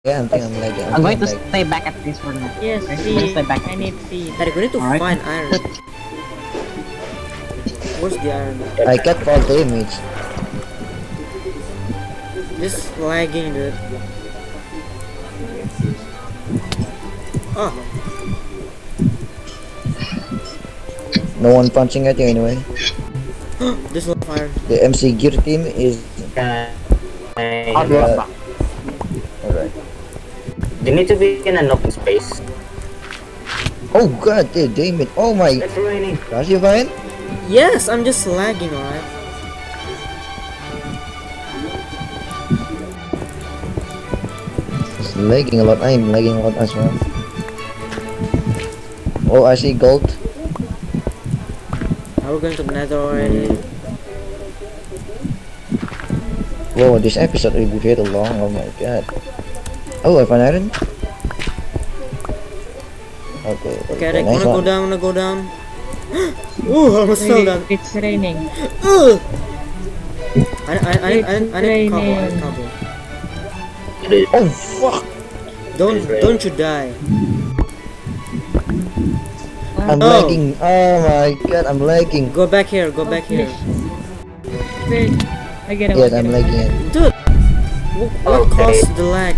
Yeah, I think I'm lagging. I'm going to stay back at this for now. Yes, I'm going to stay back. I need feed. Eric, we need to Alright. find iron. Where's the iron? I got fall damage. This lagging, dude. Oh, No one punching at you anyway. this one iron. The MC Gear team is I'll be right back. alright. They need to be in an open space. Oh god, damn it. Oh my. It's raining. Are you fine? Yes, I'm just lagging, alright. It's lagging a lot. I'm lagging a lot as well. Oh, I see gold. Are we going to the nether already? Whoa, this episode will be very long. Oh my god. Oh, I found iron. Okay. Okay, Eric, nice wanna one. go down? Ooh, I almost fell down. It's raining. Ugh! I need cobble. Oh fuck! Don't you die. I'm No. lagging. Oh my god, I'm lagging. Go back here, go back here. Wait, I get it. Yes, I'm lagging. Dude! What Okay. caused the lag?